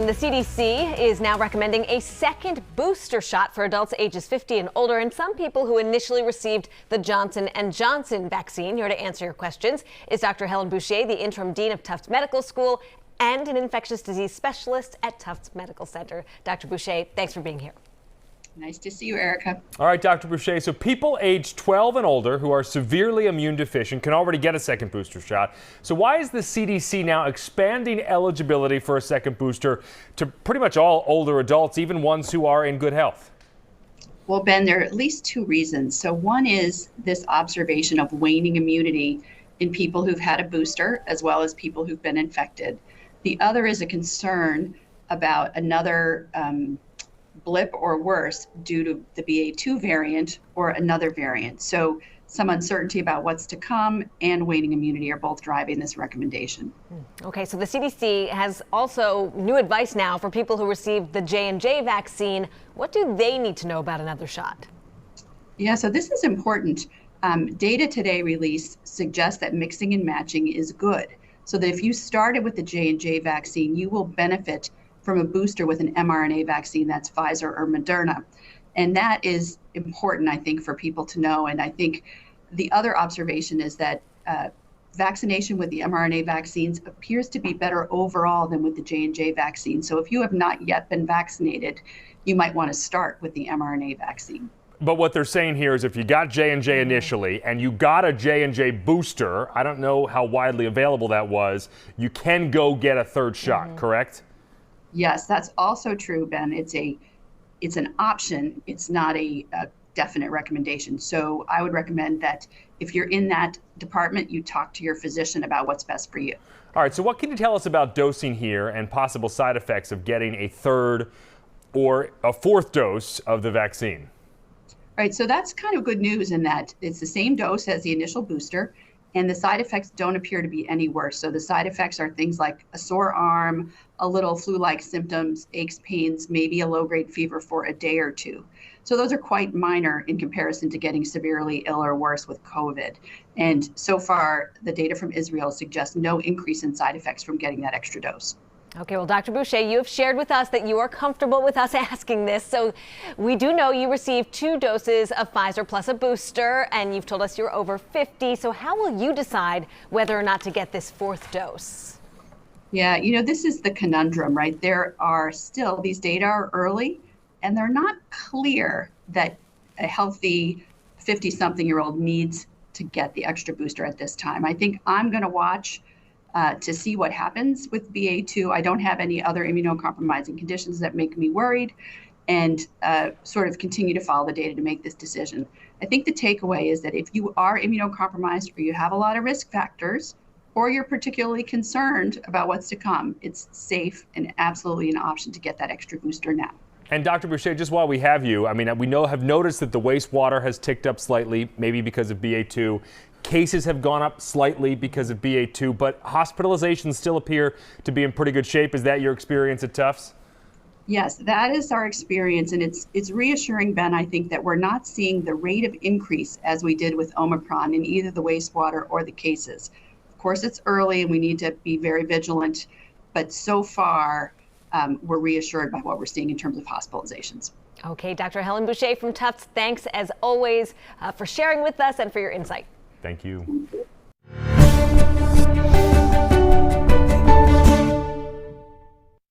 The CDC is now recommending a second booster shot for adults ages 50 and older, and some people who initially received the Johnson & Johnson vaccine. Here to answer your questions is Dr. Helen Boucher, the interim dean of Tufts Medical School and an infectious disease specialist at Tufts Medical Center. Dr. Boucher, thanks for being here. Nice to see you, Erica. All right, Dr. Boucher, so people aged 12 and older who are severely immune deficient can already get a second booster shot. So why is the CDC now expanding eligibility for a second booster to pretty much all older adults, even ones who are in good health? Well, Ben, there are at least two reasons. So one is this observation of waning immunity in people who've had a booster, as well as people who've been infected. The other is a concern about another blip or worse due to the BA.2 variant or another variant. So some uncertainty about what's to come and waning immunity are both driving this recommendation. Okay, so the CDC has also new advice now for people who received the J&J vaccine. What do they need to know about another shot? Yeah, so this is important. Data today released suggests that mixing and matching is good. So that if you started with the J&J vaccine, you will benefit from a booster with an mRNA vaccine, that's Pfizer or Moderna. And that is important, I think, for people to know. And I think the other observation is that vaccination with the mRNA vaccines appears to be better overall than with the J&J vaccine. So if you have not yet been vaccinated, you might want to start with the mRNA vaccine. But what they're saying here is if you got J&J initially and you got a J&J booster, I don't know how widely available that was, you can go get a third shot, correct? Yes, that's also true, Ben. It's an option. It's not a definite recommendation. So I would recommend that if you're in that department, you talk to your physician about what's best for you. All right, so what can you tell us about dosing here and possible side effects of getting a third or a fourth dose of the vaccine? Right, so that's kind of good news in that it's the same dose as the initial booster, and the side effects don't appear to be any worse. So the side effects are things like a sore arm, a little flu-like symptoms, aches, pains, maybe a low-grade fever for a day or two. So those are quite minor in comparison to getting severely ill or worse with COVID. And so far, the data from Israel suggests no increase in side effects from getting that extra dose. Okay, well, Dr. Boucher, you have shared with us that you are comfortable with us asking this. So we do know you received 2 doses of Pfizer plus a booster, and you've told us you're over 50. So how will you decide whether or not to get this 4th dose? Yeah, this is the conundrum, right? There are still, these data are early, and they're not clear that a healthy 50-something-year-old needs to get the extra booster at this time. I think I'm going to watch to see what happens with BA.2. I don't have any other immunocompromising conditions that make me worried, and sort of continue to follow the data to make this decision. I think the takeaway is that if you are immunocompromised or you have a lot of risk factors, or you're particularly concerned about what's to come, it's safe and absolutely an option to get that extra booster now. And Dr. Boucher, just while we have you, I mean, we have noticed that the wastewater has ticked up slightly, maybe because of BA.2. Cases have gone up slightly because of BA.2, but hospitalizations still appear to be in pretty good shape. Is that your experience at Tufts? Yes, that is our experience, and it's reassuring, Ben, I think, that we're not seeing the rate of increase as we did with Omicron in either the wastewater or the cases. Of course, it's early and we need to be very vigilant, but so far we're reassured by what we're seeing in terms of hospitalizations. Okay, Dr. Helen Boucher from Tufts, thanks as always for sharing with us and for your insight. Thank you.